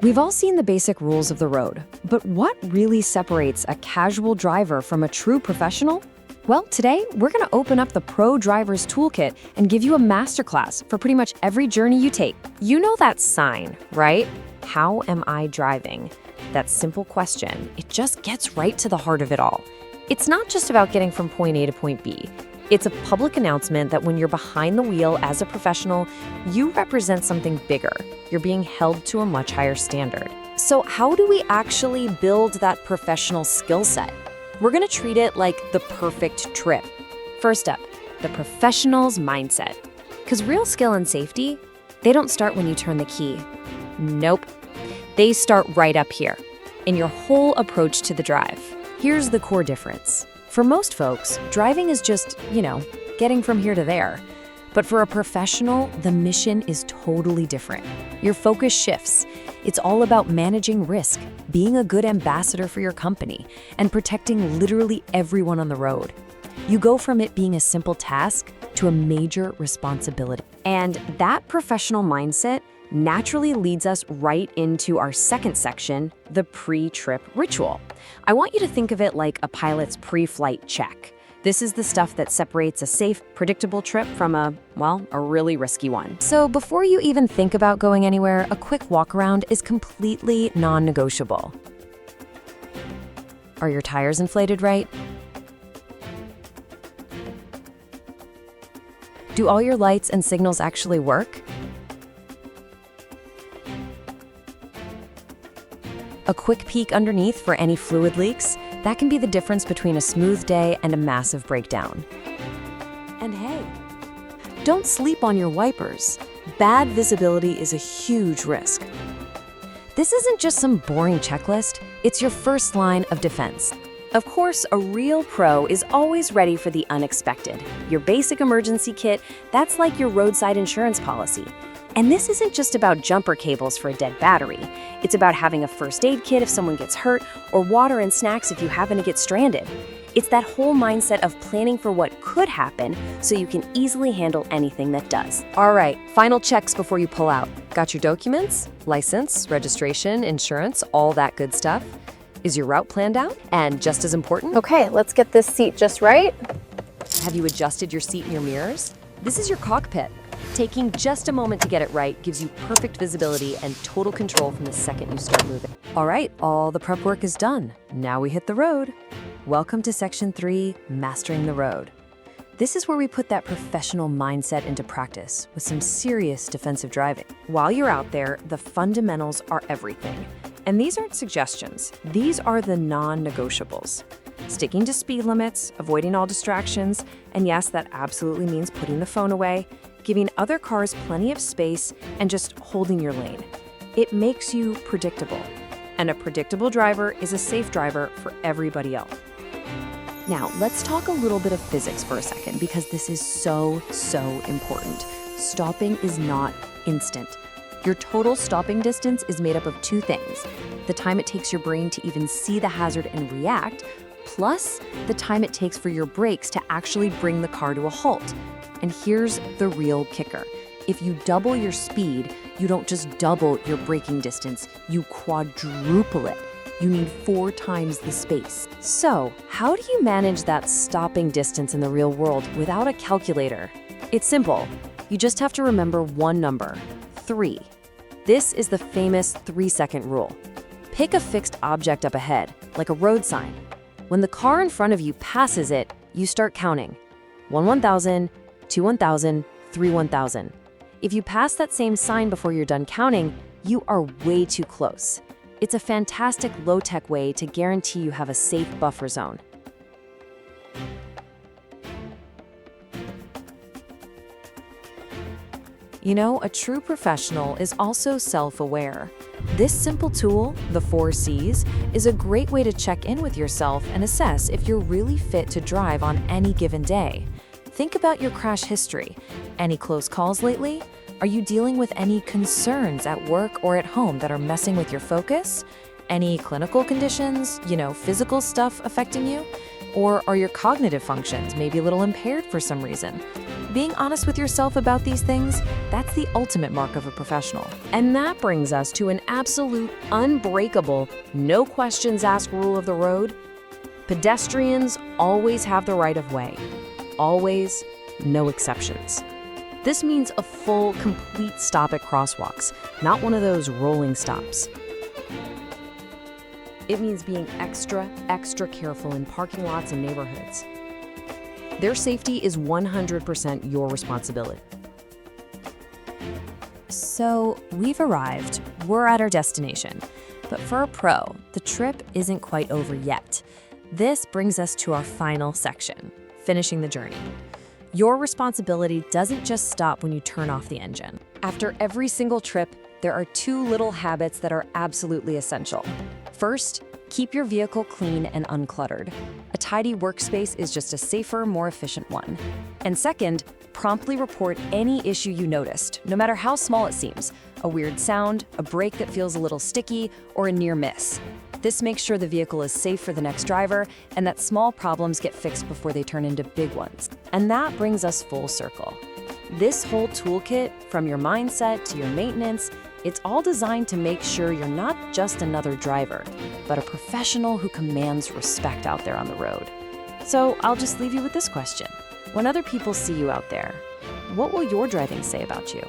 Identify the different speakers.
Speaker 1: We've all seen the basic rules of the road, but what really separates a casual driver from a true professional? Well, today we're going to open up the Pro Driver's Toolkit and give you a masterclass for pretty much every journey you take. You know that sign, right? How am I driving? That simple question, it just gets right to the heart of it all. It's not just about getting from point A to point B. It's a public announcement that when you're behind the wheel as a professional, you represent something bigger. You're being held to a much higher standard. So how do we actually build that professional skill set? We're going to treat it like the perfect trip. First up, the professional's mindset. Because real skill and safety, they don't start when you turn the key. Nope. They start right up here, in your whole approach to the drive. Here's the core difference. For most folks, driving is just, getting from here to there. But for a professional, the mission is totally different. Your focus shifts. It's all about managing risk, being a good ambassador for your company, and protecting literally everyone on the road. You go from it being a simple task to a major responsibility. And that professional mindset naturally leads us right into our second section, the pre-trip ritual. I want you to think of it like a pilot's pre-flight check. This is the stuff that separates a safe, predictable trip from a really risky one. So before you even think about going anywhere, a quick walk around is completely non-negotiable. Are your tires inflated right? Do all your lights and signals actually work? A quick peek underneath for any fluid leaks, that can be the difference between a smooth day and a massive breakdown. And hey, don't sleep on your wipers. Bad visibility is a huge risk. This isn't just some boring checklist, it's your first line of defense. Of course, a real pro is always ready for the unexpected. Your basic emergency kit, that's like your roadside insurance policy. And this isn't just about jumper cables for a dead battery. It's about having a first aid kit if someone gets hurt, or water and snacks if you happen to get stranded. It's that whole mindset of planning for what could happen so you can easily handle anything that does. All right, final checks before you pull out. Got your documents, license, registration, insurance, all that good stuff? Is your route planned out? And just as important,
Speaker 2: Okay, let's get this seat just right.
Speaker 1: have you adjusted your seat and your mirrors? This is your cockpit. Taking just a moment to get it right gives you perfect visibility and total control from the second you start moving. All right, all the prep work is done. Now we hit the road. Welcome to Section 3, Mastering the Road. This is where we put that professional mindset into practice with some serious defensive driving. While you're out there, the fundamentals are everything. And these aren't suggestions. These are the non-negotiables. Sticking to speed limits, avoiding all distractions, and yes, that absolutely means putting the phone away, giving other cars plenty of space, and just holding your lane. It makes you predictable. And a predictable driver is a safe driver for everybody else. Now, let's talk a little bit of physics for a second, because this is so important. Stopping is not instant. Your total stopping distance is made up of two things: the time it takes your brain to even see the hazard and react, plus the time it takes for your brakes to actually bring the car to a halt. And here's the real kicker. If you double your speed, you don't just double your braking distance, you quadruple it. You need 4 times the space. So, how do you manage that stopping distance in the real world without a calculator? It's simple. You just have to remember one number: 3. This is the famous 3-second rule. Pick a fixed object up ahead, like a road sign. When the car in front of you passes it, you start counting. 1 1,000, 2 1,000, 3 1,000. If you pass that same sign before you're done counting, you are way too close. It's a fantastic low-tech way to guarantee you have a safe buffer zone. You know, a true professional is also self-aware. This simple tool, the 4 C's, is a great way to check in with yourself and assess if you're really fit to drive on any given day. Think about your crash history. Any close calls lately? Are you dealing with any concerns at work or at home that are messing with your focus? Any clinical conditions, physical stuff affecting you?
Speaker 3: Or are your cognitive functions maybe a little impaired for some reason? Being honest with yourself about these things, that's the ultimate mark of a professional.
Speaker 1: And that brings us to an absolute, unbreakable, no questions asked rule of the road. Pedestrians always have the right of way. Always, no exceptions. This means a full, complete stop at crosswalks, not one of those rolling stops. It means being extra careful in parking lots and neighborhoods. Their safety is 100% your responsibility.
Speaker 3: So we've arrived, we're at our destination. But for a pro, the trip isn't quite over yet. This brings us to our final section, finishing the journey. Your responsibility doesn't just stop when you turn off the engine.
Speaker 1: After every single trip, there are 2 little habits that are absolutely essential. First, keep your vehicle clean and uncluttered. A tidy workspace is just a safer, more efficient one. And second, promptly report any issue you noticed, no matter how small it seems. A weird sound, a brake that feels a little sticky, or a near miss. This makes sure the vehicle is safe for the next driver and that small problems get fixed before they turn into big ones. And that brings us full circle. This whole toolkit, from your mindset to your maintenance, it's all designed to make sure you're not just another driver, but a professional who commands respect out there on the road. So I'll just leave you with this question. When other people see you out there, what will your driving say about you?